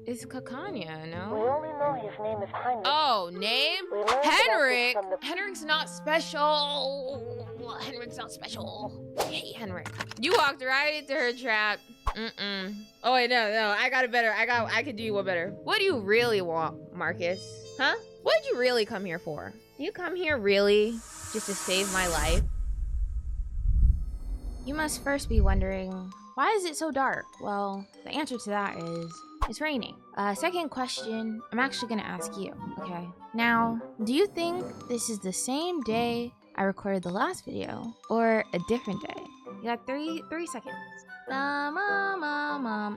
is Kakania, no? We only know his name is Heinrich. Oh, name? We learned Henrik! about this from the- Henrik's not special! Henrik's not special. I hate Henrik. You walked right into her trap. Oh wait, no, I got it better. I could do you one better. What do you really want, Marcus? Huh? What did you really come here for? Do you come here really just to save my life? You must first be wondering, why is it so dark? Well, the answer to that is, it's raining. Second question, I'm actually gonna ask you, okay? Now, do you think this is the same day I recorded the last video, or a different day? You got three seconds.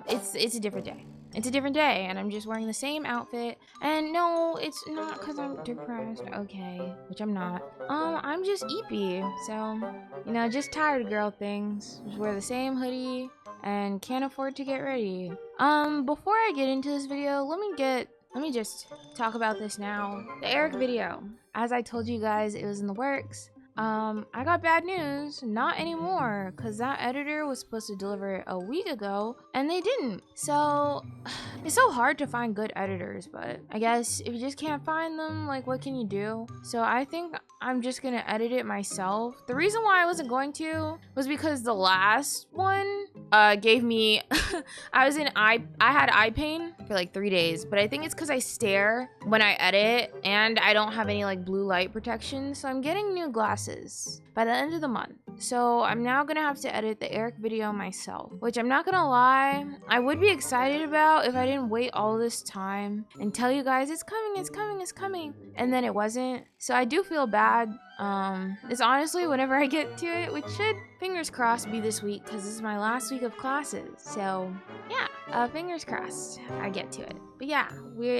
It's a different day. It's a different day, and I'm just wearing the same outfit. And no, it's not because I'm depressed, okay? Which I'm not. I'm just eepy, so, you know, just tired of girl things. Just wear the same hoodie and can't afford to get ready. Before I get into this video, let me just talk about this now. The Eric video. As I told you guys, it was in the works. I got bad news, not anymore, because that editor was supposed to deliver it a week ago, and they didn't. So, it's so hard to find good editors, but I guess if you just can't find them, like, what can you do? So I think I'm just gonna edit it myself. The reason why I wasn't going to was because the last one gave me, I had eye pain for like 3 days, but I think it's because I stare when I edit, and I don't have any like blue light protection, so I'm getting new glasses by the end of the month. So I'm now gonna have to edit the Eric video myself, which I'm not gonna lie, I would be excited about if I didn't wait all this time and tell you guys it's coming, and then it wasn't. So I do feel bad. It's honestly whenever I get to it, which should, fingers crossed, be this week, because this is my last week of classes. So yeah, fingers crossed I get to it. But yeah,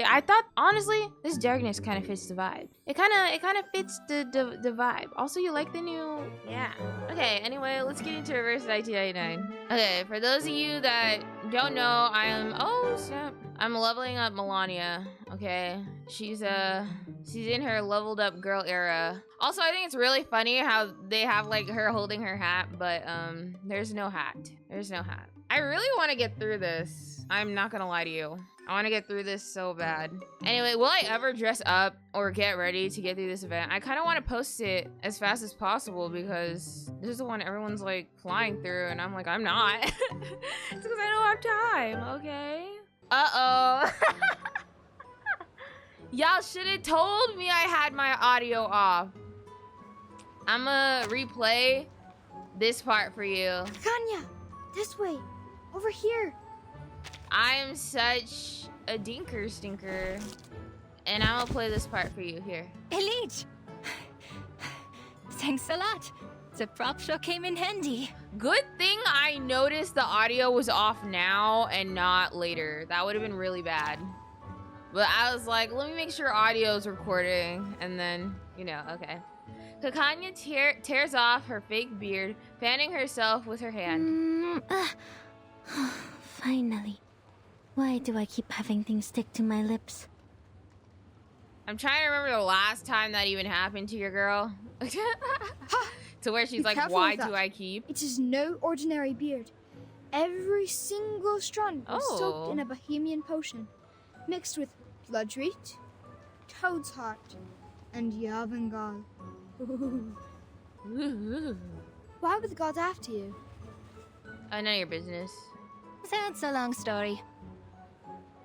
I thought honestly this darkness kind of fits the vibe. It kind of fits the vibe. Also, you like the new, yeah. Okay, anyway, let's get into Reverse 1999. Okay, for those of you that don't know, I'm leveling up Melania. Okay, she's in her leveled up girl era. Also, I think it's really funny how they have like her holding her hat, but there's no hat. There's no hat. I really want to get through this. I'm not gonna lie to you. I want to get through this so bad. Anyway, will I ever dress up or get ready to get through this event? I kind of want to post it as fast as possible because this is the one everyone's like flying through, and I'm like, I'm not. It's because I don't have time, okay? Uh-oh. Y'all should have told me I had my audio off. I'ma replay this part for you. Kakania, this way, over here. I'm such a dinker stinker. And I'm gonna play this part for you here. Elite! Thanks a lot. The prop show came in handy. Good thing I noticed the audio was off now and not later. That would have been really bad. But I was like, let me make sure audio's recording. And then, you know, okay. Kakania tears off her fake beard, fanning herself with her hand. Finally. Why do I keep having things stick to my lips? I'm trying to remember the last time that even happened to your girl. To where she's Be like, why do I keep? It is no ordinary beard. Every single strand was soaked in a Bohemian potion, mixed with bloodroot, toad's heart, and Yavangal. Why were the gods after you? None of your business. That's a long story.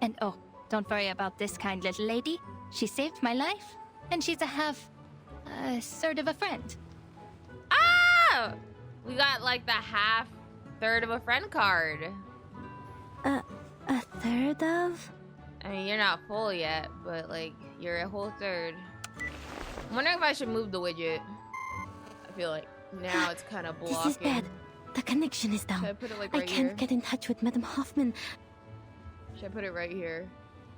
And oh, don't worry about this kind little lady. She saved my life, and she's sort of a friend. Ah! We got like the third of a friend card. A third of? I mean, you're not full yet, but like, you're a whole third. I'm wondering if I should move the widget. I feel like now it's kind of blocking. This is bad. The connection is down. Should I put it like right I can't here? get in touch with Madame Hofmann. Should I put it right here?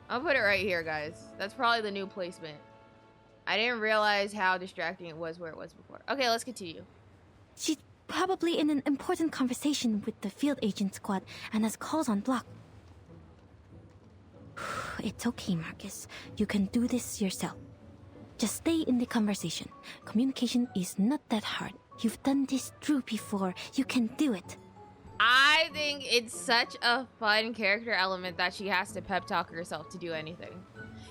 I'll put it right here, guys. That's probably the new placement. I didn't realize how distracting it was where it was before. Okay, let's continue. She's probably in an important conversation with the field agent squad and has calls on block. It's okay, Marcus. You can do this yourself. Just stay in the conversation. Communication is not that hard. You've done this through before. You can do it. I think it's such a fun character element that she has to pep talk herself to do anything.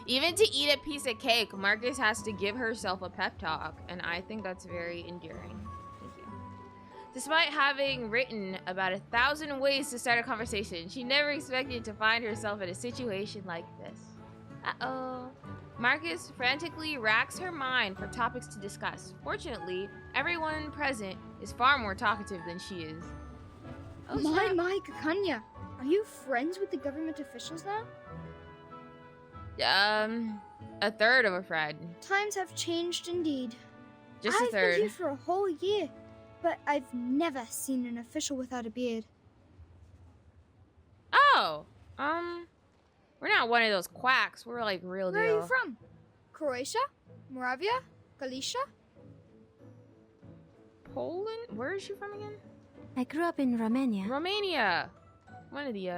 Even to eat a piece of cake, Marcus has to give herself a pep talk, and I think that's very endearing. Thank you. Despite having written about 1,000 ways to start a conversation, she never expected to find herself in a situation like this. Uh-oh. Marcus frantically racks her mind for topics to discuss. Fortunately, everyone present is far more talkative than she is. Oh, my, Kakania. Are you friends with the government officials now? A third of a friend. Times have changed indeed. Just a third. I've been here for a whole year, but I've never seen an official without a beard. Oh, we're not one of those quacks. We're like real deal. Where are you from? Croatia? Moravia? Galicia? Poland? Where is she from again? I grew up in Romania. Romania. One of the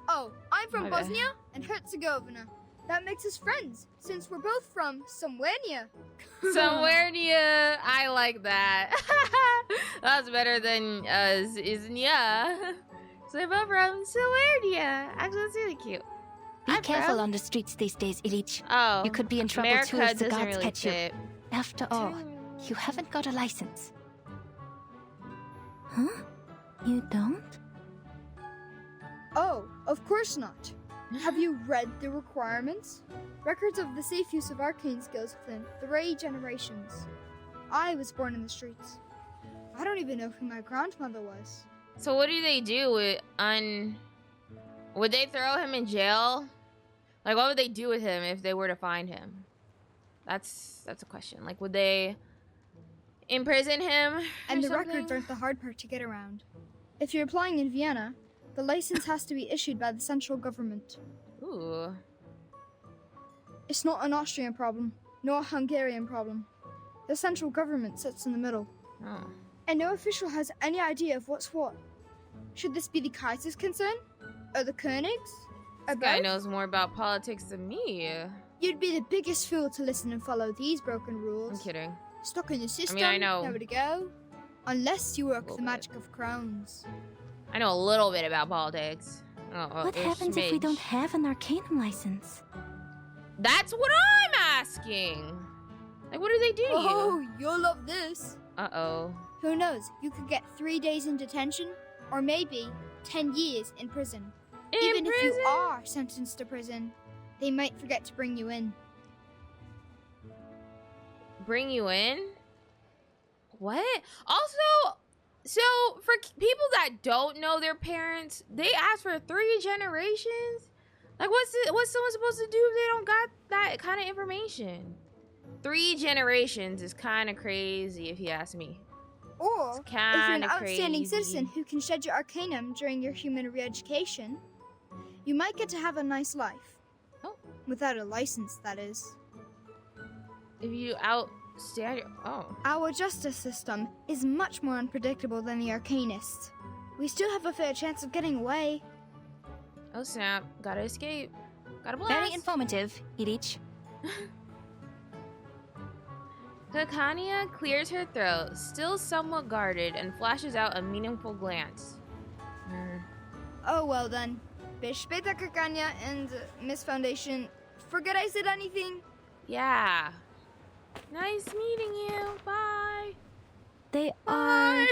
Oh, I'm from My bad. Bosnia and Herzegovina. That makes us friends, since we're both from somewhere near. Somewhere near. I like that. That's better than Iznia. So we're both from somewhere near. Actually, that's really cute. Be careful on the streets these days, Ilich. Oh, You could be in trouble too America if the doesn't guards really catch you. fit. After all, you haven't got a license. Huh? You don't? Oh, of course not. Have you read the requirements? Records of the safe use of arcane skills within 3 generations. I was born in the streets. I don't even know who my grandmother was. So what do they do with Would they throw him in jail? Like, what would they do with him if they were to find him? That's a question. Like, would they imprison him? And the something? records aren't the hard part to get around. If you're applying in Vienna, the license has to be issued by the central government. Ooh. It's not an Austrian problem, nor a Hungarian problem. The central government sits in the middle. Oh. And no official has any idea of what's what. Should this be the Kaiser's concern? Or the König's? Or This guy both? knows more about politics than me. You'd be the biggest fool to listen and follow these broken rules. I'm kidding. Stuck in the system, I know. nowhere to go. Unless you work Little the bit. magic of crowns. I know a little bit about politics. Oh, What a happens if we smidge. don't have an arcanum license? That's what I'm asking. Like, what do they do to Oh, you'll love this. you? Uh-oh. Who knows? You could get 3 days in detention, or maybe 10 years in prison. Even if you are sentenced to prison, they might forget to bring you in. Bring you in? What? Also, so for people that don't know their parents, they ask for 3 generations? Like, what's someone supposed to do if they don't got that kind of information? 3 generations is kind of crazy, if you ask me. Or, if you're an Kinda outstanding crazy. citizen who can shed your arcanum during your human re-education, you might get to have a nice life. Oh. Without a license, that is. If you outstand your... Oh. Our justice system is much more unpredictable than the arcanists. We still have a fair chance of getting away. Oh, snap. Gotta escape. Gotta blast. Very informative, Ilich. Kakania clears her throat, still somewhat guarded, and flashes out a meaningful glance. Oh, well then. Bis später, Kakania and Miss Foundation. Forget I said anything? Yeah. Nice meeting you. Bye. They Bye. are...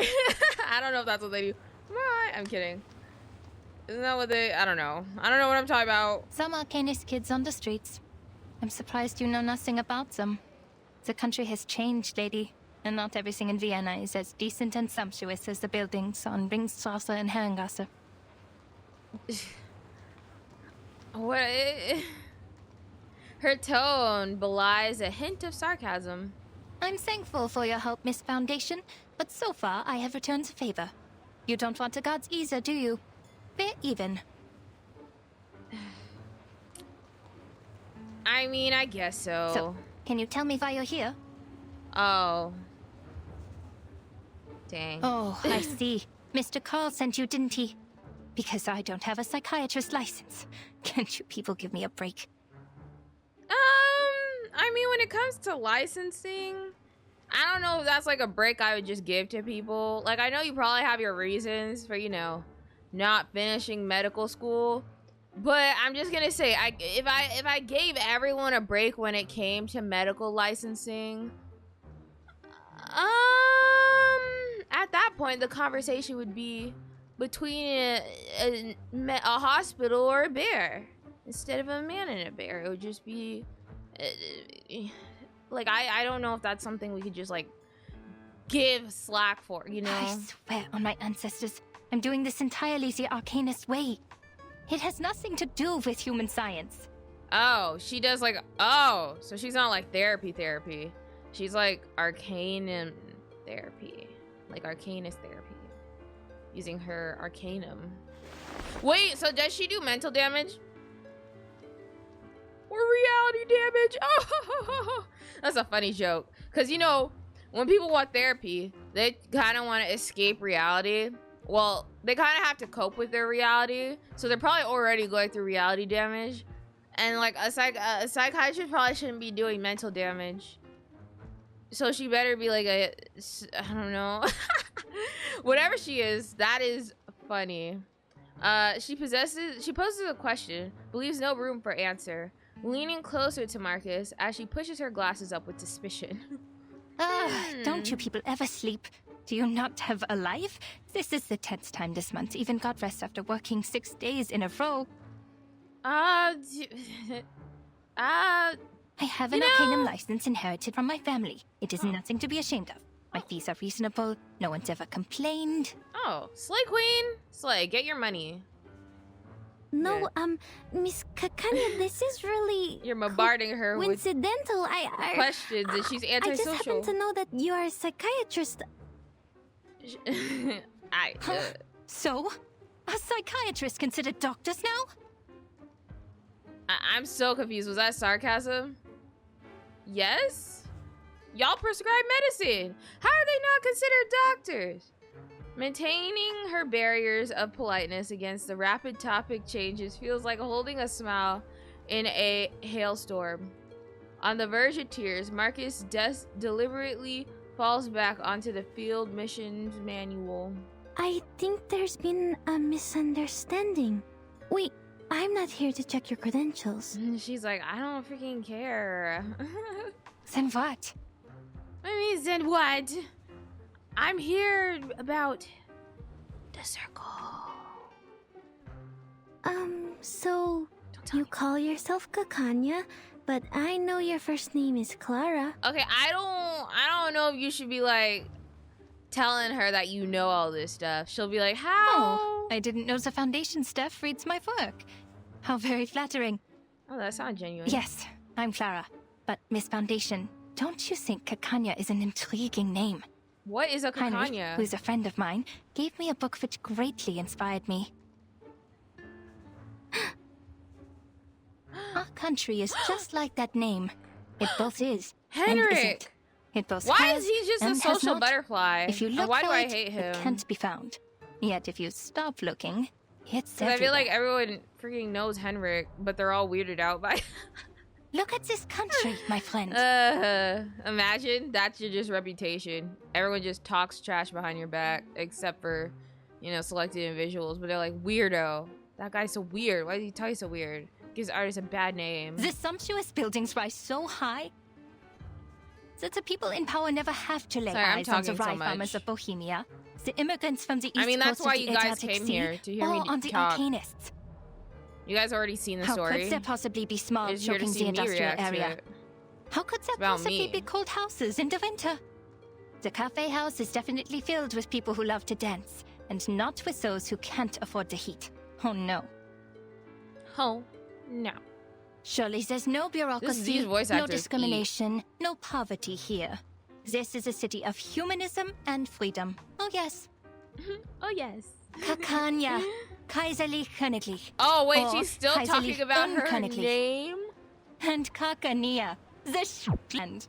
I don't know if that's what they do. Bye. I'm kidding. Isn't that what they... I don't know. I don't know what I'm talking about. Some Arcanist kids on the streets. I'm surprised you know nothing about them. The country has changed, lady, and not everything in Vienna is as decent and sumptuous as the buildings on Ringstrasse and Herrengasse. What? Her tone belies a hint of sarcasm. I'm thankful for your help, Miss Foundation, but so far I have returned the favor. You don't want the gods either, do you? Fair even. I mean, I guess so. So, can you tell me why you're here? Oh. Dang. Oh, I see. Mr. Carl sent you, didn't he? Because I don't have a psychiatrist license. Can't you people give me a break? I mean, when it comes to licensing, I don't know if that's like a break I would just give to people. Like, I know you probably have your reasons for, not finishing medical school. But I'm just gonna say, if I gave everyone a break when it came to medical licensing, at that point the conversation would be between a hospital or a bear instead of a man and a bear. It would just be like I don't know if that's something we could just like give slack for, I swear on my ancestors, I'm doing this entirely the Arcanist way. It has nothing to do with human science. Oh, she does like, so she's not like therapy. She's like arcanum therapy. Like arcanist therapy. Using her arcanum. Wait, so does she do mental damage? Or reality damage? Oh, that's a funny joke. Because, when people want therapy, they kind of want to escape reality. Well, they kind of have to cope with their reality, so they're probably already going through reality damage. And like a psychiatrist probably shouldn't be doing mental damage, so she better be like I don't know. Whatever she is, that is funny. She poses a question, but leaves no room for answer, leaning closer to Marcus as she pushes her glasses up with suspicion. Don't you people ever sleep? Do you not have a life? This is the 10th time this month. Even got rest after working 6 days in a row. I have an Arcanum license inherited from my family. It is nothing to be ashamed of. My fees are reasonable. No one's ever complained. Oh, Slay Queen. Slay, get your money. No, Miss Kakania, this is really... You're bombarding her with coincidental. questions, and she's antisocial. I just happen to know that you are a psychiatrist. So? Are psychiatrists considered doctors now? I'm so confused. Was that sarcasm? Yes? Y'all prescribe medicine. How are they not considered doctors? Maintaining her barriers of politeness against the rapid topic changes feels like holding a smile in a hailstorm. On the verge of tears, Marcus deliberately falls back onto the field missions manual. I think there's been a misunderstanding. Wait, I'm not here to check your credentials. She's like, I don't freaking care. Then what? Then what? I'm here about the circle. So you call yourself Kakania, but I know your first name is Clara. Okay, I don't know if you should be like telling her that you know all this stuff. She'll be like, how? Oh, I didn't know the foundation staff reads my work. How very flattering. Oh, that sounds genuine. Yes, I'm Clara. But Miss Foundation, don't you think Kakania is an intriguing name? What is a Kakania? Heinrich, who's a friend of mine, gave me a book which greatly inspired me. Our country is just like that name. It both is Henrik! and isn't. It both Why has is he just a and has social not. butterfly? If you And look why for do I it, hate him? it can't be found. Yet if you stop looking, it's Because I feel like everywhere. everyone freaking knows Henrik, but they're all weirded out by... Look at this country, my friend. Imagine that's your just reputation. Everyone just talks trash behind your back, except for, selected individuals. But they're like, weirdo. That guy's so weird. Why did he tell you so weird? Gives artists a bad name. The sumptuous buildings rise so high that the people in power never have to lay Sorry, I'm eyes on the talking so rye much. farmers of Bohemia, the immigrants from the east that's coast why of the you guys Adriatic came Sea, here, to hear or me on the talk. Arcanists. You guys already seen the How story. could there possibly be smog You're just here to choking see the me industrial react to area? it. How could there about possibly me. be cold houses in the winter? The cafe house is definitely filled with people who love to dance, and not with those who can't afford the heat. Oh no. Oh, no. Surely there's no bureaucracy, these voice no actors discrimination, no poverty here. This is a city of humanism and freedom. Oh yes. Oh, yes. Kakania, Kaiserlich Königlich. Oh, wait, Or she's still Kaiserlich talking about her Unköniglich. name? And Kakania, the land.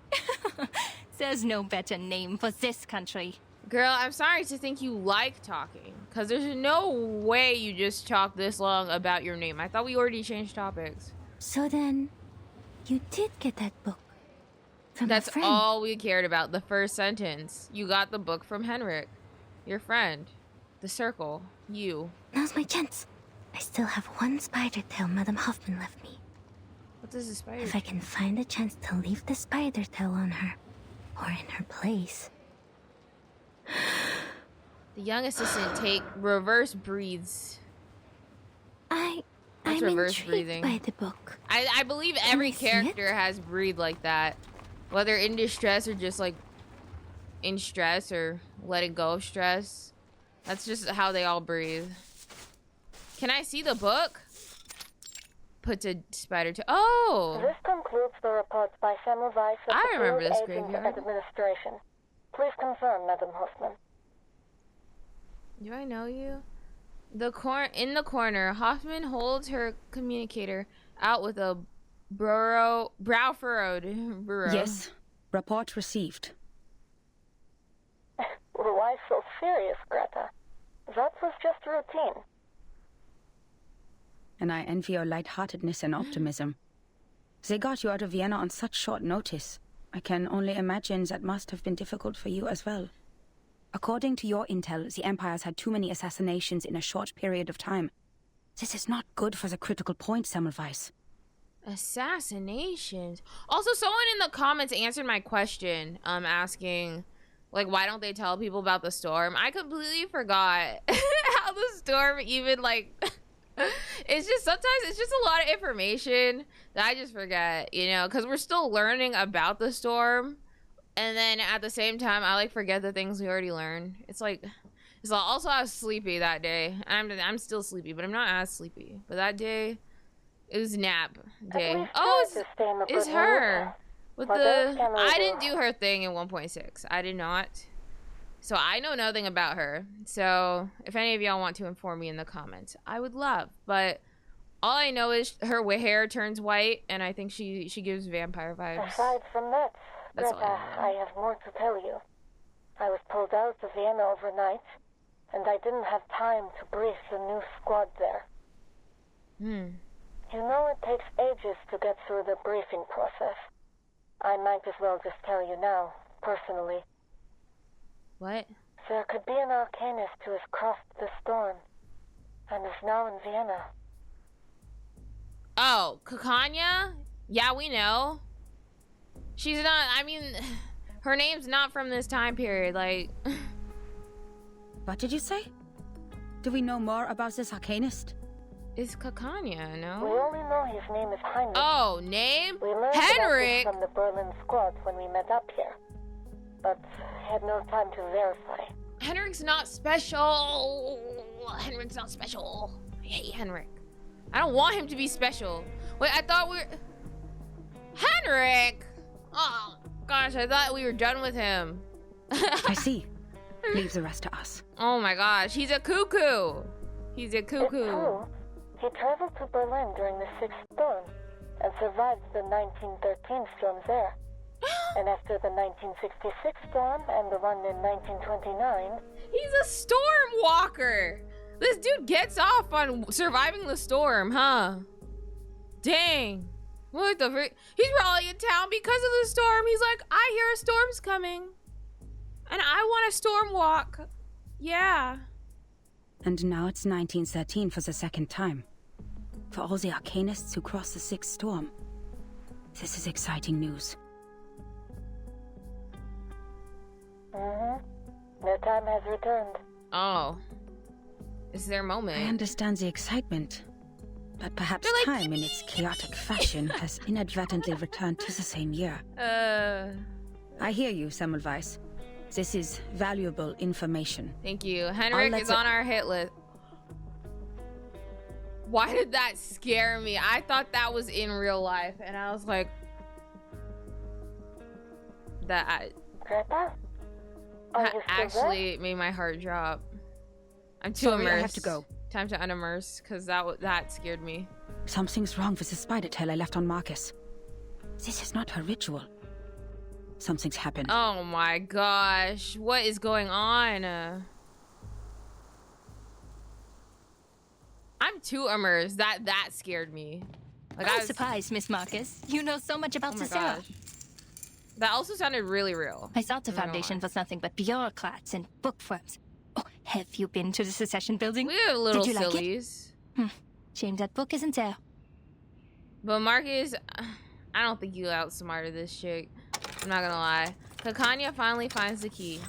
There's no better name for this country. Girl, I'm sorry to think you like talking, because there's no way you just talk this long about your name. I thought we already changed topics. So then, you did get that book. From That's a friend. all we cared about. The first sentence. You got the book from Henrik. Your friend. The circle. You. Now's my chance. I still have one spider tail Madame Hofmann left me. What does the spider If I can find a chance to leave the spider tail on her, or in her place. The young assistant reverse breathes. I'm reverse intrigued breathing? by the book. I believe every I see character it? has breathe like that. Whether in distress or just like in stress or letting go of stress. That's just how they all breathe. Can I see the book? Puts a spider to. Oh! This concludes the reports by Semmelweis of I the remember Field this Agent graveyard. Administration. Please confirm, Madam Hofmann. Do I know you? In the corner, Hoffman holds her communicator out with a brow furrowed burrow. Yes. Report received. Why so serious, Greta? That was just routine. And I envy your lightheartedness and optimism. They got you out of Vienna on such short notice. I can only imagine that must have been difficult for you as well. According to your intel, the Empire's had too many assassinations in a short period of time. This is not good for the critical point, Semmelweis. Assassinations. Also, someone in the comments answered my question, asking, like, why don't they tell people about the storm? I completely forgot how the storm even, like, it's just sometimes it's just a lot of information that I just forget, you know, because we're still learning about the storm. And then at the same time, I like forget the things we already learned. Also I was sleepy that day. I'm still sleepy, but I'm not as sleepy. But that day, it was nap day. Oh, it's her with the. I didn't do her thing in 1.6. I did not. So I know nothing about her. So if any of y'all want to inform me in the comments, I would love. But all I know is her hair turns white, and I think she gives vampire vibes. Aside from that, That's Greta, all I know. I have more to tell you. I was pulled out of Vienna overnight, and I didn't have time to brief the new squad there. You know it takes ages to get through the briefing process. I might as well just tell you now, personally. What? There could be an arcanist who has crossed the storm, and is now in Vienna. Oh, Kakania? Yeah, we know. She's not, I mean, her name's not from this time period, like. What did you say? Do we know more about this arcanist? It's Kakania, We no? only know his name is Heinrich. Oh, name? We learned Henrik! about this from the Berlin squad when we met up here, but had no time to verify. Henrik's not special. Henrik's not special. I hate Henrik. I don't want him to be special. Wait, I thought Henrik! Oh, gosh, I thought we were done with him. I see. Leave the rest to us. Oh my gosh, he's a cuckoo. He's a It's cuckoo. true. He traveled to Berlin during the Sixth Storm and survived the 1913 storm there. And after the 1966 storm and the one in 1929, He's a storm walker. This dude gets off on surviving the storm, huh? Dang. What the frick? He's probably in town because of the storm. He's like, I hear a storm's coming. And I want a storm walk. Yeah. And now it's 1913 for the second time. For all the arcanists who crossed the Sixth Storm. This is exciting news. their time has returned. Oh. It's their moment. I understand the excitement. But perhaps They're like, time, in its chaotic fashion, has inadvertently returned to the same year. I hear you, Semmelweis. This is valuable information. Thank you. Henrik is on our hit list. Why did that scare me? I thought that was in real life, and I was like, Greta? that actually made my heart drop. I'm too Sorry, immersed. I have to go. Time to unimmerse, because that scared me. Something's wrong with the spider tail I left on Marcus. This is not her ritual. Something's happened. Oh my gosh. What is going on? I'm too immersed. That scared me. Like, I'm surprised, Miss Marcus. You know so much about oh my Cicero. gosh. That also sounded really real. I thought the Foundation was nothing but bureaucrats and bookworms. Oh, have you been to the Secession building? We have little Did you sillies. Like it? Shame that book isn't there. But Marcus, I don't think you outsmarted this chick. I'm not gonna lie. Kakania finally finds the key.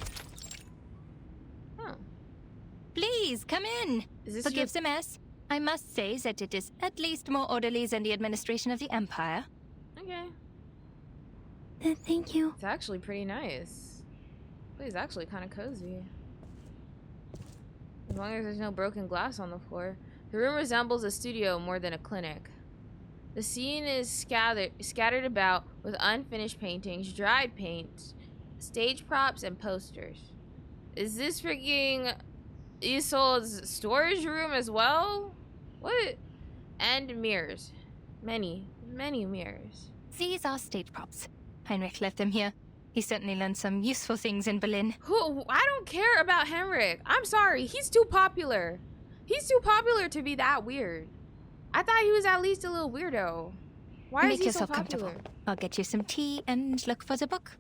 Oh. Please, come in. Forgive the mess. I must say that it is at least more orderly than the administration of the Empire. Okay. Thank you. It's actually pretty nice. It's actually kind of cozy. As long as there's no broken glass on the floor. The room resembles a studio more than a clinic. The scene is scattered about with unfinished paintings, dried paint, stage props, and posters. Is this freaking Isolde's storage room as well? What? And mirrors. Many mirrors. These are stage props. Heinrich left them here. He certainly learned some useful things in Berlin. Who? I don't care about Heinrich. I'm sorry. He's too popular. He's too popular to be that weird. I thought he was at least a little weirdo. Why Make is he yourself so popular? comfortable. I'll get you some tea and look for the book.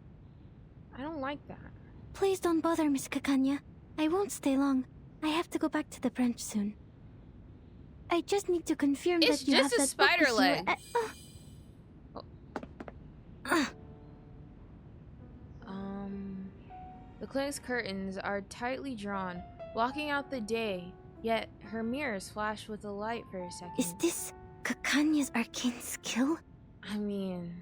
I don't like that. Please don't bother, Miss Kakania. I won't stay long. I have to go back to the branch soon. I just need to confirm It's that you have just a that spider book with you leg. The clinic's curtains are tightly drawn, blocking out the day, yet her mirrors flash with a light for a second. Is this Kakania's arcane skill? I mean...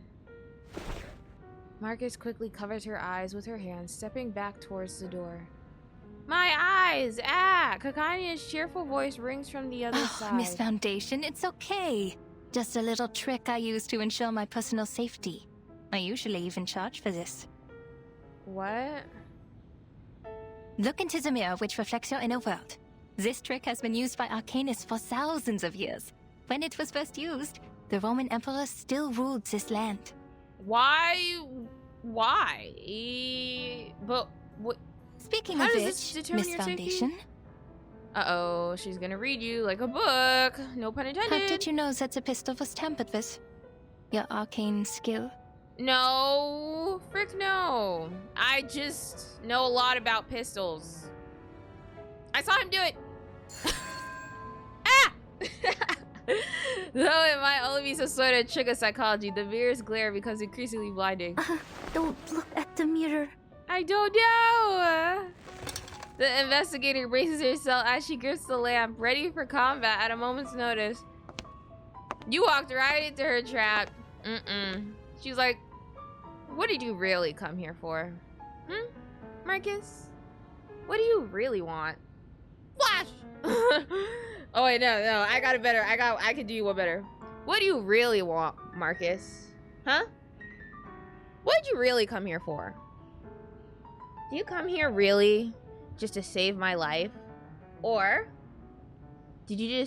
Marcus quickly covers her eyes with her hand, stepping back towards the door. My eyes! Ah! Kakania's cheerful voice rings from the other side. Miss Foundation, it's okay. Just a little trick I use to ensure my personal safety. I usually even charge for this. What? Look into the mirror which reflects your inner world. This trick has been used by arcanists for thousands of years. When it was first used, the Roman emperor still ruled this land. Why? But what? Speaking How of does which, this determine Miss your Foundation, safety? Uh-oh, she's gonna read you like a book. No pun intended. how did you know that the pistol was tampered with? Your arcane skill? No, frick no. I just know a lot about pistols. I saw him do it. Ah! Though it might only be some sort of trick of psychology, the mirror's glare becomes increasingly blinding. Don't look at the mirror. I don't know. The investigator braces herself as she grips the lamp, ready for combat at a moment's notice. You walked right into her trap. She's like, what did you really come here for? Marcus? What do you really want? Flash! Oh wait, no, I got it better. I can do you one better. What do you really want, Marcus? Huh? What did you really come here for? Do you come here really just to save my life? Or did you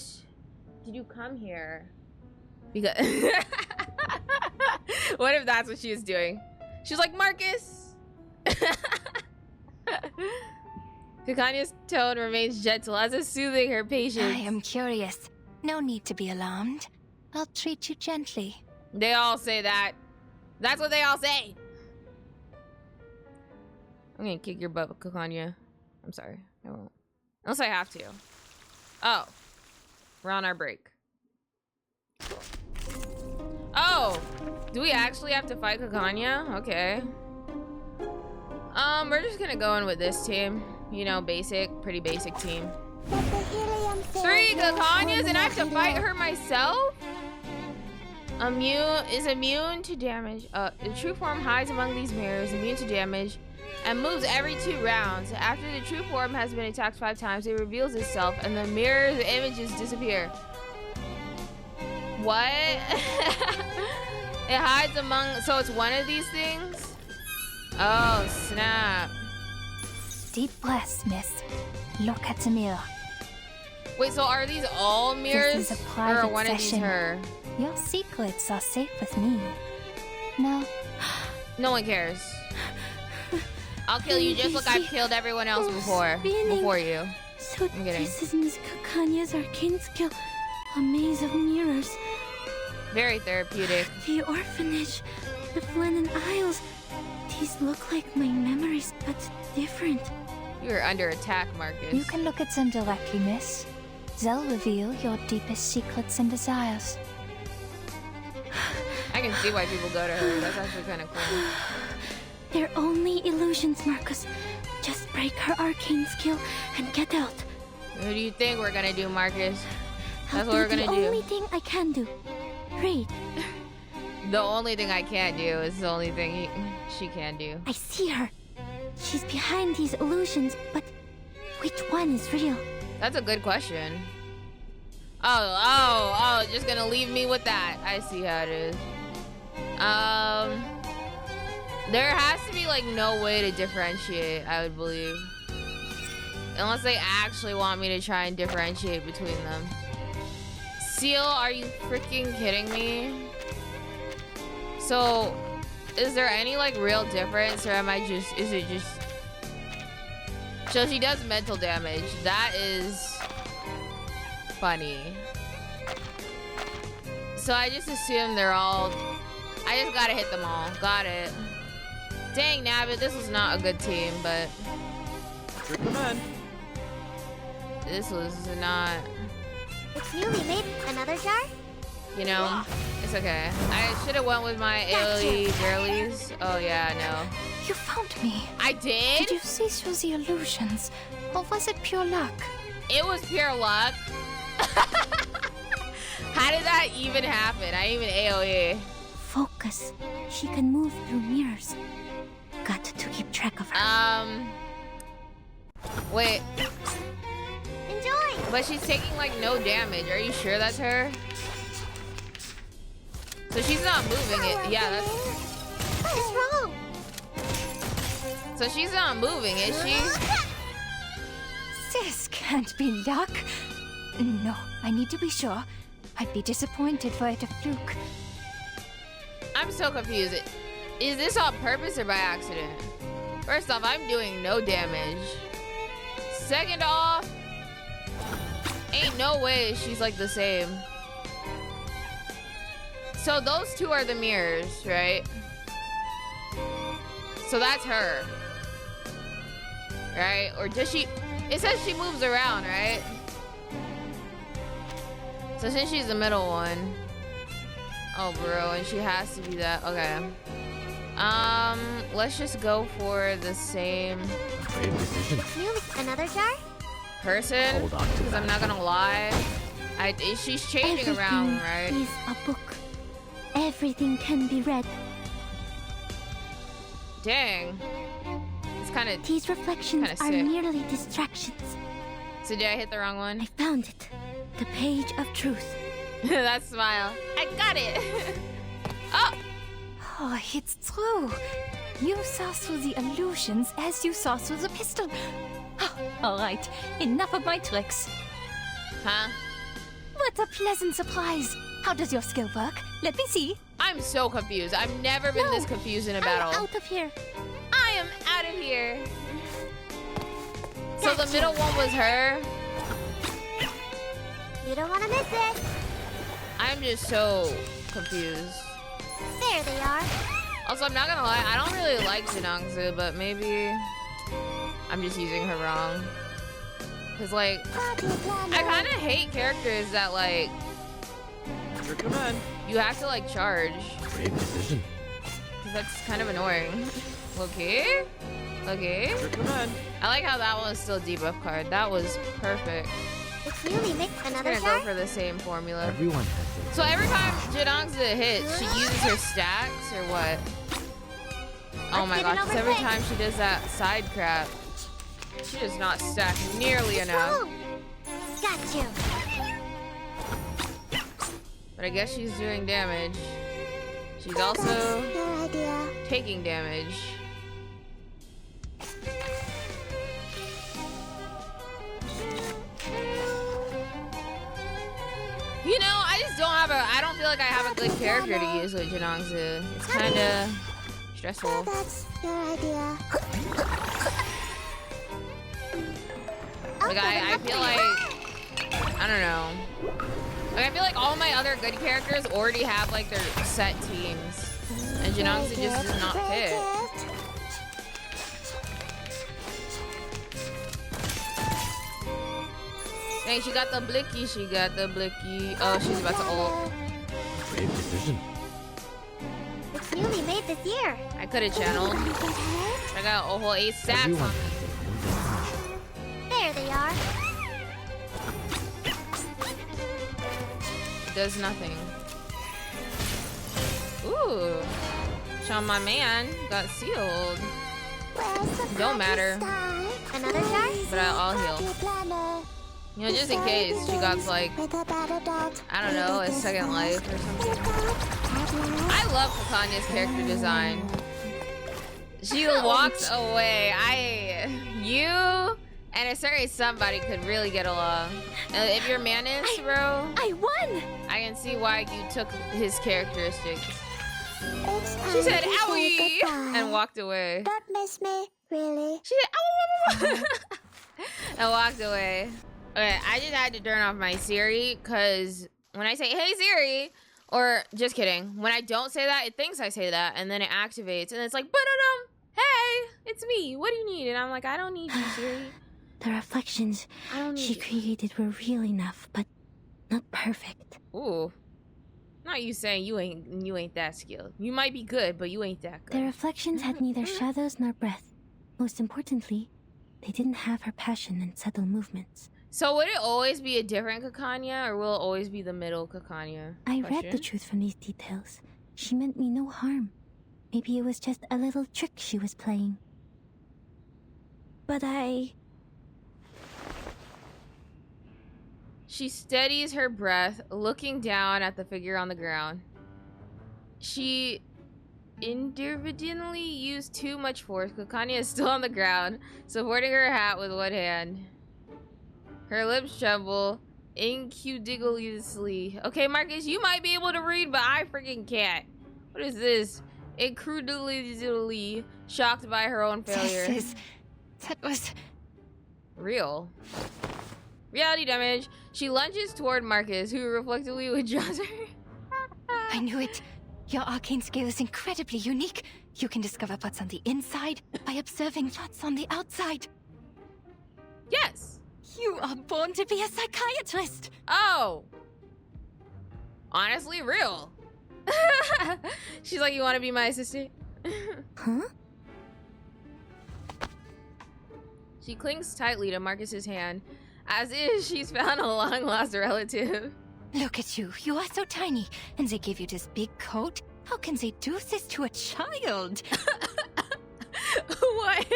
come here because what if that's what she was doing? She's like, Marcus. Kakania's tone remains gentle as if soothing her patience. I am curious. No need to be alarmed. I'll treat you gently. They all say that. That's what they all say. I'm gonna kick your butt, Kakania. I'm sorry. I won't. Unless I have to. Oh. We're on our break. Oh! Do we actually have to fight Kakania? Okay. We're just gonna go in with this team. You know, pretty basic team. 3 Kakanias and I have to fight her myself? Immune to damage. The true form hides among these mirrors, immune to damage, and moves every 2 rounds. After the true form has been attacked 5 times, it reveals itself and the mirror's images disappear. What? It hides among, so it's one of these things? Oh, snap. Deep breaths, miss. Look at the mirror. Wait, so are these all mirrors? This is a or private are one of these session. her? Your secrets are safe with me. No. No one cares. I'll kill you just like I've killed everyone else before you. So I'm kidding. this is Miss Kakania's arcane skill. A maze of mirrors. Very therapeutic. The orphanage, the Flennon Isles. These look like my memories, but different. You're under attack, Marcus. You can look at them directly, miss. They'll reveal your deepest secrets and desires. I can see why people go to her. That's actually kind of cool. They're only illusions, Marcus. Just break her arcane skill and get out. What do you think we're gonna do, Marcus? That's I'll what we're gonna do. The only thing I can do. Read. The only thing I can't do is the only thing she can do. I see her. She's behind these illusions, but which one is real? That's a good question. Oh, just gonna leave me with that. I see how it is. There has to be like no way to differentiate, I would believe. Unless they actually want me to try and differentiate between them. Seal, are you freaking kidding me? So, is there any like real difference, or is it just... So she does mental damage. That is funny. So I just assume they're all... I just gotta hit them all. Got it. Dang, Nabbit, this was not a good team, but... Recommend. This was not... It's newly made. Another jar? You know, it's okay. I should have went with my AoE girlies. Oh yeah, no. You found me. I did? Did you see through the illusions? Or was it pure luck? It was pure luck. How did that even happen? I even AoE. Focus. She can move through mirrors. Got to keep track of her. Wait. Enjoy! But she's taking like no damage. Are you sure that's her? So she's not moving it. Yeah, that's... What is wrong? So she's not moving, is she? This can't be luck. No, I need to be sure. I'd be disappointed for it a fluke. I'm so confused. Is this on purpose or by accident? First off, I'm doing no damage. Second off, ain't no way she's like the same. So those two are the mirrors, right? So that's her. Right? Or does she... It says she moves around, right? So since she's the middle one... Oh, bro, and she has to be that... Okay. Let's just go for the same... Brave decision. Newly... Another jar? person. Hold on to Because I'm not gonna lie. She's changing around, right? Everything is a book. Everything can be read. Dang. It's kind of... These reflections are sick. merely distractions. So did I hit the wrong I one? found it. The page of truth. That smile. I got it. Oh! Oh, it's true. You saw through the illusions as you saw through the pistol. Oh, all right, enough of my tricks. Huh? What a pleasant surprise. How does your skill work? Let me see. I'm so confused. I've never been this confused in a battle. I'm out of here. I am out of here. So the middle one was her. You don't want to miss it. I'm just so confused. There they are. Also, I'm not gonna lie, I don't really like Jinangsu, but maybe I'm just using her wrong. Cause like, I kind of hate characters that like, Recommend. you have to like charge. Brave decision. Cause that's kind of annoying. Okay? Okay. Recommend. I like how that one was still debuff card. That was perfect. It's newly mixed. I'm Another gonna jar? go for the same formula. Everyone has So every time Jinangsu hits, she uses her stacks or what? Oh my Let's get gosh, it 'cause every over time she does that side crap, she does not stack nearly enough. Whoa. Got you. But I guess she's doing damage. She's also Your idea. taking damage. You know, I don't feel like I have a good character to use with Jinangsu. It's kind of stressful. That's your idea. Like, I feel like, I don't know. Like, I feel like all my other good characters already have like their set teams, and Jinangsu just does not fit. Hey, she got the blicky. She got the blicky. Oh, she's about to ult. Brave decision. It's newly made this year. I could have channeled. I got a whole 8 stacks Everyone on. has their own destination. There they are. Does nothing. Ooh. Sean, my man, got sealed. Don't matter. Another jar? But I'll heal. You know, just in case she got like, I don't know, a second life or something. I love Kakania's character design. She walks away. You and a certain somebody could really get along. If you're Manus, bro, I won! I can see why you took his characteristics. She said, "Owie," and walked away. Don't miss me, really. She said, "Ow," and walked away. Okay, I just had to turn off my Siri because when I say, "Hey Siri," or just kidding, when I don't say that, it thinks I say that, and then it activates, and it's like, "Ba-da-dum, hey, it's me. What do you need?" And I'm like, "I don't need you, Siri. The reflections I don't need she you." created were real enough, but not perfect. Ooh, not you saying you ain't that skilled. You might be good, but you ain't that good. The reflections had neither shadows nor breath. Most importantly, they didn't have her passion and subtle movements. So would it always be a different Kakania, or will it always be the middle Kakania? I read the truth from these details. She meant me no harm. Maybe it was just a little trick she was playing. But She steadies her breath, looking down at the figure on the ground. She inadvertently used too much force. Kakania is still on the ground, supporting her hat with one hand. Her lips tremble incredulously. Okay, Marcus, you might be able to read, but I freaking can't. What is this? Incredulously shocked by her own failure. That was Real. Reality damage. She lunges toward Marcus, who reflectively withdraws her. I knew it. Your arcane skill is incredibly unique. You can discover what's on the inside by observing what's on the outside. Yes. You are born to be a psychiatrist. Oh. Honestly, real. She's like, you want to be my assistant? huh? She clings tightly to Marcus's hand, as if she's found a long-lost relative. Look at you. You are so tiny. And they gave you this big coat? How can they do this to a child? What?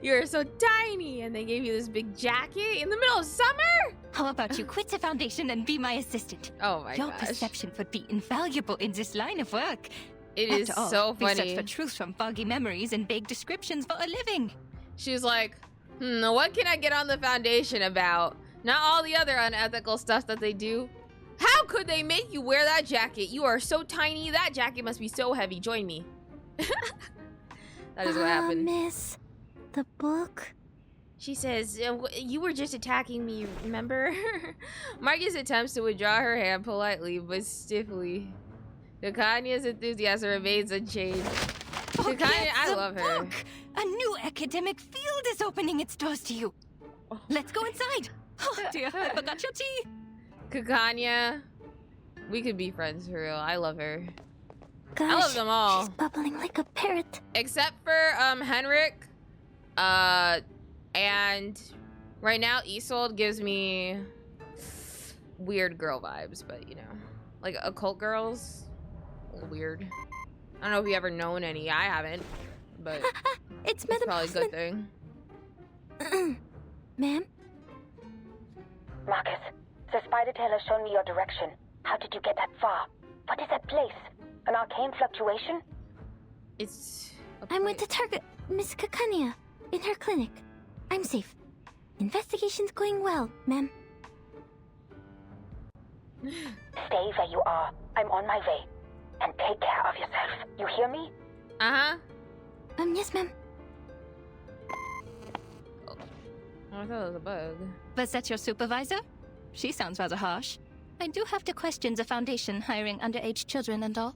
You're so tiny, and they gave you this big jacket in the middle of summer? How about you quit the foundation and be my assistant? Oh my Your gosh. perception would be invaluable in this line of work. It is After all, so we search funny. for truth from foggy memories and vague descriptions for a living. She's like, what can I get on the foundation about? Not all the other unethical stuff that they do. How could they make you wear that jacket? You are so tiny. That jacket must be so heavy. Join me. That is what happened. Miss, the book? She says, you were just attacking me, remember? Marcus attempts to withdraw her hand politely, but stiffly. Kakania's enthusiasm remains unchanged. Kakania, I love her. Book. A new academic field is opening its doors to you. Let's go inside. Oh dear, I forgot your tea. Kakania, we could be friends for real. I love her. Gosh, I love them all. she's bubbling like a parrot. Except for Henrik. And right now Isolde gives me weird girl vibes, but you know. Like occult girls. A little weird. I don't know if you ever known any. I haven't. But It's it's Madam probably a good Hofmann. thing. Ma'am? Marcus, the spider tail has shown me your direction. How did you get that far? What is that place? An arcane fluctuation? It's I'm with the target, Miss Kakania, in her clinic. I'm safe. Investigation's going well, ma'am. Stay where you are. I'm on my way. And take care of yourself. You hear me? Uh-huh. Yes, ma'am. Oh, I thought it was a bug. Was that your supervisor? She sounds rather harsh. I do have to question the Foundation hiring underage children and all.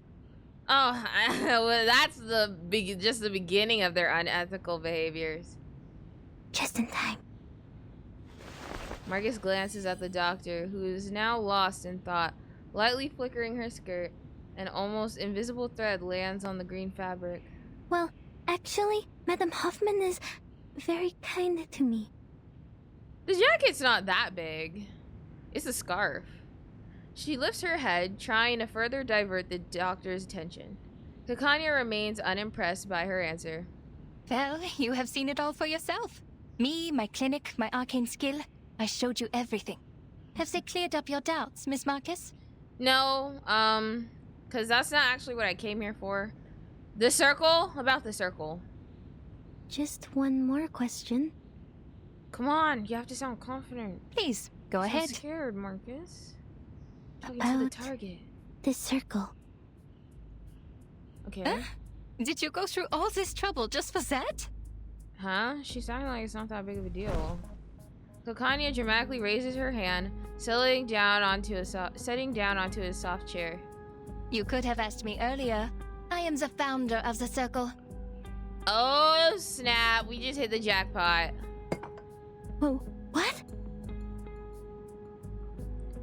Oh, well, that's just the beginning of their unethical behaviors. Just in time. Marcus glances at the doctor, who is now lost in thought, lightly flickering her skirt. An almost invisible thread lands on the green fabric. Well, actually, Madame Hofmann is very kind to me. The jacket's not that big. It's a scarf. She lifts her head, trying to further divert the doctor's attention. Kakania remains unimpressed by her answer. Well, you have seen it all for yourself. Me, my clinic, my arcane skill. I showed you everything. Have they cleared up your doubts, Miss Marcus? No, because that's not actually what I came here for. The circle? About the circle. Just one more question. Come on, you have to sound confident. Please, go ahead. I'm scared, Marcus. Talking About to the target. the circle. Okay. Huh? Did you go through all this trouble just for that? Huh? She's sounding like it's not that big of a deal. Kakania dramatically raises her hand, setting down onto a soft chair. You could have asked me earlier. I am the founder of the circle. Oh, snap. We just hit the jackpot. Whoa, what?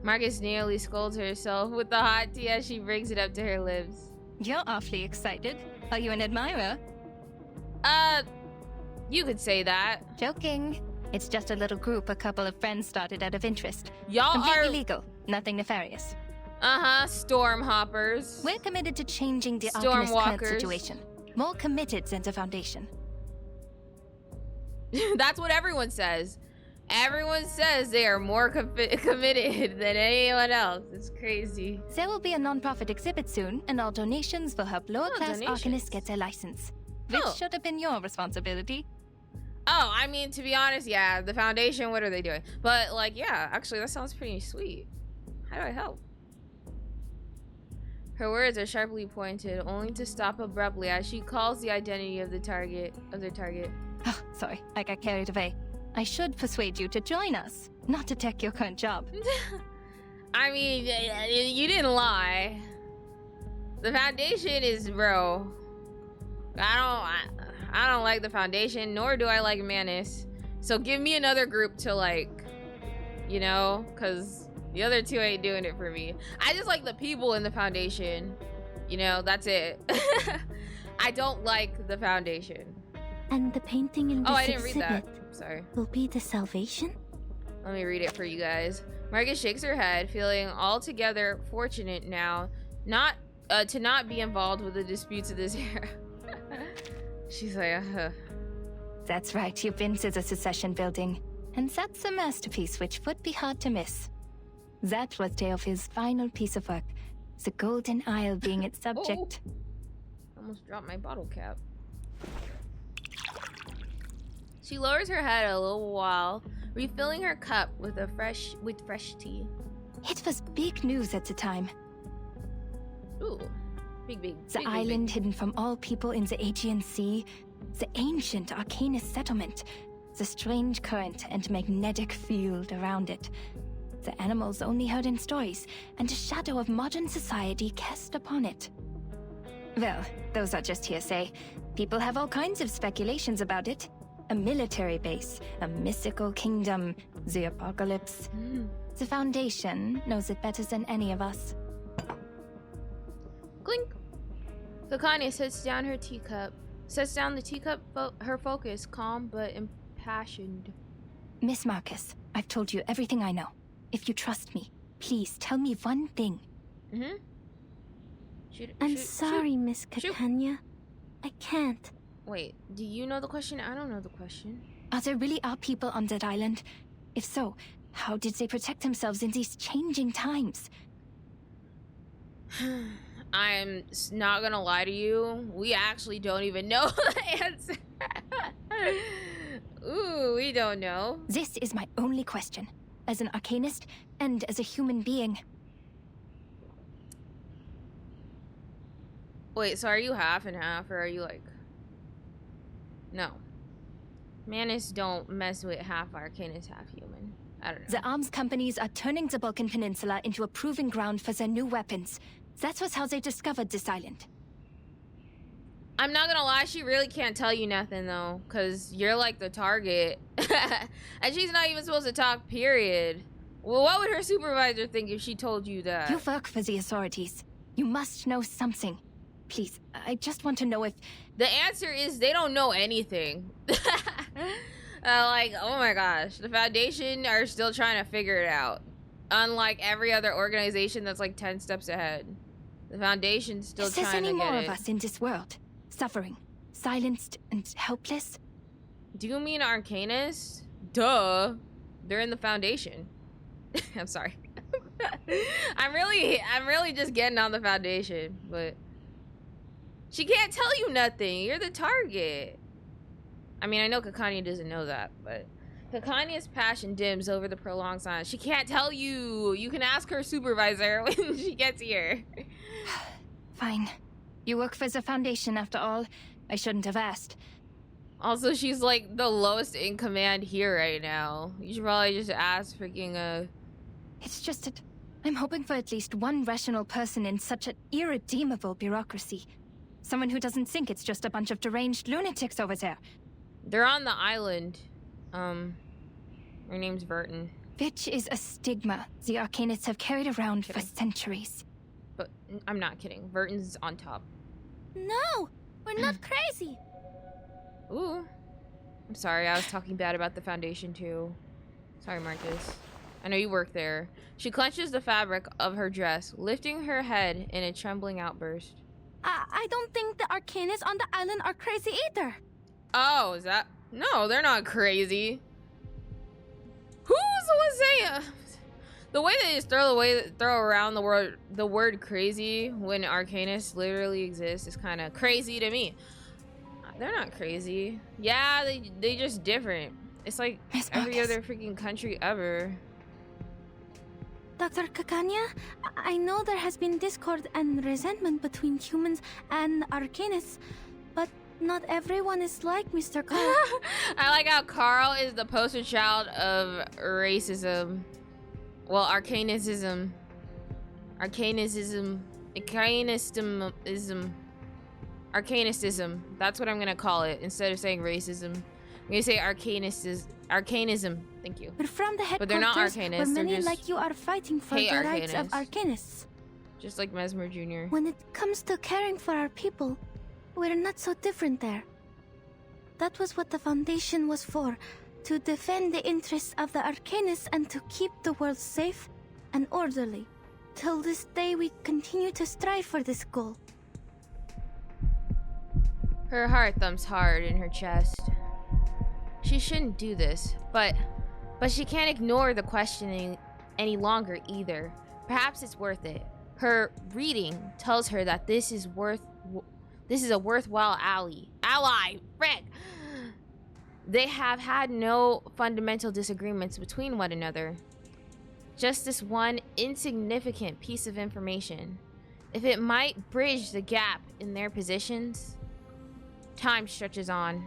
Marcus nearly scolds herself with the hot tea as she brings it up to her lips. You're awfully excited. Are you an admirer? You could say that. Joking. It's just a little group a couple of friends started out of interest. Y'all Completely are... legal. Nothing nefarious. Storm hoppers. We're committed to changing the Storm Alchemist's current walkers. situation. More committed than the Foundation. That's what everyone says. Everyone says they are more committed than anyone else. It's crazy. There will be a non-profit exhibit soon, and all donations will help lower-class donations. Arcanists get their license. Which should have been your responsibility. Oh, I mean, to be honest, yeah, the Foundation, what are they doing? But, like, yeah, actually, that sounds pretty sweet. How do I help? Her words are sharply pointed, only to stop abruptly as she calls the identity of their target. Oh, sorry, I got carried away. I should persuade you to join us, not to take your current job. I mean, you didn't lie. The Foundation is, bro. I don't like the Foundation, nor do I like Manus. So give me another group to like, you know, because the other two ain't doing it for me. I just like the people in the Foundation. You know, that's it. I don't like the Foundation. And the painting in this I didn't read exhibit that. Sorry. will be the salvation? Let me read it for you guys. Marcus shakes her head, feeling altogether fortunate now to not be involved with the disputes of this era. She's like, That's right, you've been to the Secession building. And that's a masterpiece which would be hard to miss. That was Teofil's final piece of work, the Golden Isle being its subject. Almost dropped my bottle cap. She lowers her head a little while, refilling her cup with fresh tea. It was big news at the time. Ooh. Big. The island hidden from all people in the Aegean Sea, the ancient Arcanist settlement, the strange current and magnetic field around it, the animals only heard in stories, and a shadow of modern society cast upon it. Well, those are just hearsay. People have all kinds of speculations about it. A military base, a mystical kingdom, the apocalypse. The Foundation knows it better than any of us. Clink. Kakania sets down the teacup, her focus calm but impassioned. Miss Marcus, I've told you everything I know. If you trust me, please tell me one thing. I'm sorry, Miss Kakania. I can't. Wait, do you know the question? I don't know the question. There really are people on that island? If so, how did they protect themselves in these changing times? I'm not gonna lie to you. We actually don't even know the answer. Ooh, we don't know. This is my only question. As an Arcanist and as a human being. Wait, so are you half and half, or are you like... No. Manus don't mess with half Arcanist, half human. I don't know. The arms companies are turning the Balkan Peninsula into a proving ground for their new weapons. That was how they discovered this island. I'm not gonna lie, she really can't tell you nothing though, cause you're like the target. And she's not even supposed to talk, period. Well, what would her supervisor think if she told you that? You work for the authorities. You must know something. Please, I just want to know if... The answer is they don't know anything. Like, oh my gosh. The Foundation are still trying to figure it out. Unlike every other organization that's like 10 steps ahead. The Foundation's still trying to get it. Is there any more of us in this world? Suffering, silenced, and helpless? Do you mean Arcanists? Duh. They're in the Foundation. I'm sorry. I'm really just getting on the Foundation, but she can't tell you nothing. You're the target. I mean, I know Kakania doesn't know that, but Kakania's passion dims over the prolonged silence. She can't tell you. You can ask her supervisor when she gets here. Fine. You work for the Foundation after all. I shouldn't have asked. Also, she's like the lowest in command here right now. You should probably just ask freaking It's just that I'm hoping for at least one rational person in such an irredeemable bureaucracy. Someone who doesn't think it's just a bunch of deranged lunatics over there. They're on the island. Her name's Burton. Which is a stigma the Arcanists have carried around for centuries. But I'm not kidding. Burton's on top. No! We're not crazy! Ooh. I'm sorry, I was talking bad about the Foundation too. Sorry, Marcus. I know you work there. She clenches the fabric of her dress, lifting her head in a trembling outburst. I don't think the Arcanists on the island are crazy either. Oh, is that... No, they're not crazy. Who's the one saying... The way they just throw around the word crazy when Arcanists literally exist is kind of crazy to me. They're not crazy. Yeah, they just different. It's like every other freaking country ever. Dr. Kakania, I know there has been discord and resentment between humans and Arcanists, but not everyone is like Mr. Carl. I like how Carl is the poster child of racism. Well, arcanicism. Arcanicism. That's what I'm gonna call it instead of saying racism. I'm gonna say arcanism. Thank you. We're from the headquarters, but they're not arcanists. where many just like you are fighting for the rights of Arcanists. Just like Mesmer Jr. When it comes to caring for our people, we're not so different there. That was what the Foundation was for, to defend the interests of the Arcanists and to keep the world safe and orderly. Till this day, we continue to strive for this goal. Her heart thumps hard in her chest. She shouldn't do this, but she can't ignore the questioning any longer either. Perhaps it's worth it. Her reading tells her that this is a worthwhile ally. Frick! They have had no fundamental disagreements between one another. Just this one insignificant piece of information. If it might bridge the gap in their positions, time stretches on.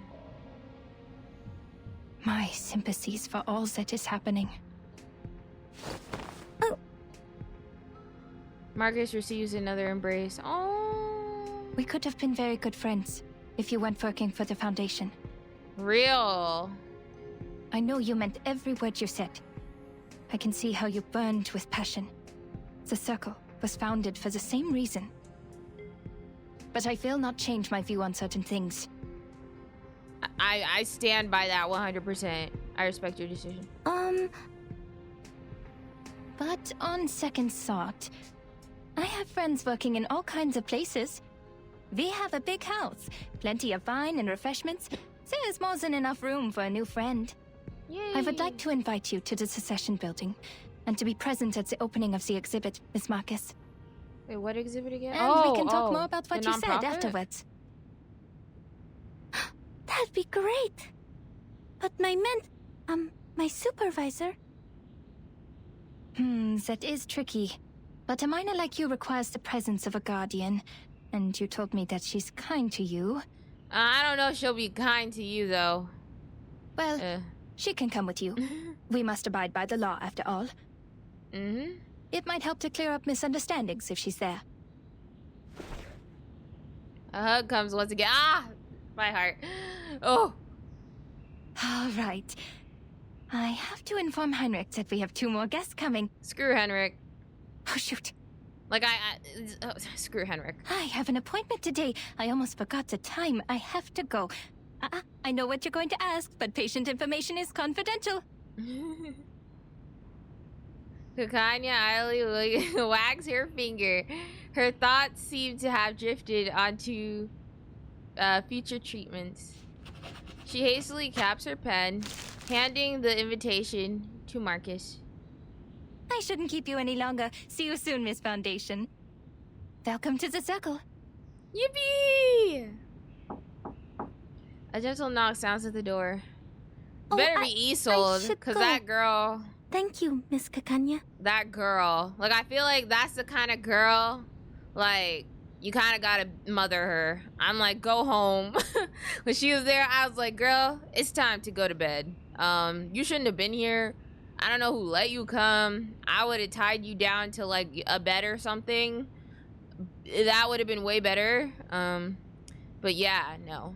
My sympathies for all that is happening. Oh. Marcus receives another embrace. Oh. We could have been very good friends if you weren't working for the Foundation. Real. I know you meant every word you said. I can see how you burned with passion. The Circle was founded for the same reason. But I will not change my view on certain things. I stand by that 100%. I respect your decision. But on second thought, I have friends working in all kinds of places. We have a big house, plenty of wine and refreshments. There's more than enough room for a new friend. Yay. I would like to invite you to the Secession building, and to be present at the opening of the exhibit, Miss Marcus. Wait, what exhibit again? And we can talk more about what you said nonprofit? afterwards. That'd be great. But my supervisor. That is tricky. But a minor like you requires the presence of a guardian, and you told me that she's kind to you. I don't know if she'll be kind to you, though. Well, She can come with you. We must abide by the law, after all. Mm-hmm. It might help to clear up misunderstandings if she's there. A hug comes once again. Ah! My heart. Oh. All right. I have to inform Heinrich that we have 2 more guests coming. Screw Henrik. Oh, shoot. Like, screw Henrik. I have an appointment today. I almost forgot the time. I have to go. I know what you're going to ask, but patient information is confidential. Kakania idly wags her finger. Her thoughts seem to have drifted onto future treatments. She hastily caps her pen, handing the invitation to Marcus. I shouldn't keep you any longer. See you soon, Miss Foundation. Welcome to the circle. Yippee! A gentle knock sounds at the door. Oh, Better be Isolde, because that girl... Thank you, Miss Kakania. That girl. Like, I feel like that's the kind of girl, like, you kind of gotta mother her. I'm like, go home. When she was there, I was like, girl, it's time to go to bed. You shouldn't have been here. I don't know who let you come. I would have tied you down to, like, a bed or something. That would have been way better. But yeah, no.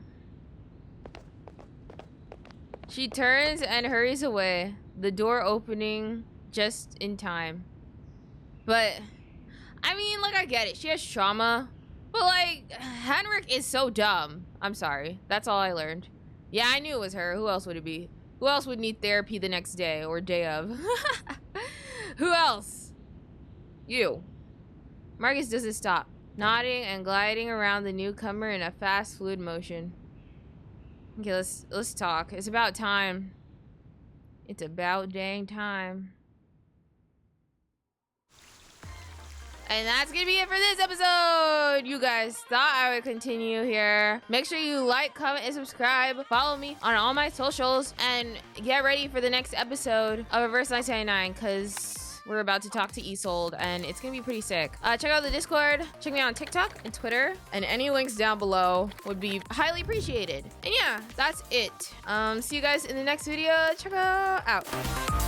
She turns and hurries away, the door opening just in time. But, I mean, like, I get it. She has trauma. But, like, Henrik is so dumb. I'm sorry. That's all I learned. Yeah, I knew it was her. Who else would it be? Who else would need therapy the next day or day of? Who else? You. Marcus doesn't stop, nodding and gliding around the newcomer in a fast, fluid motion. Okay, let's talk. It's about time. It's about dang time. And that's gonna be it for this episode. You guys thought I would continue here. Make sure you like, comment, and subscribe. Follow me on all my socials. And get ready for the next episode of Reverse 1999, because we're about to talk to Isolde, and it's gonna be pretty sick. Check out the Discord. Check me out on TikTok and Twitter. And any links down below would be highly appreciated. And yeah, that's it. See you guys in the next video. Cheko out.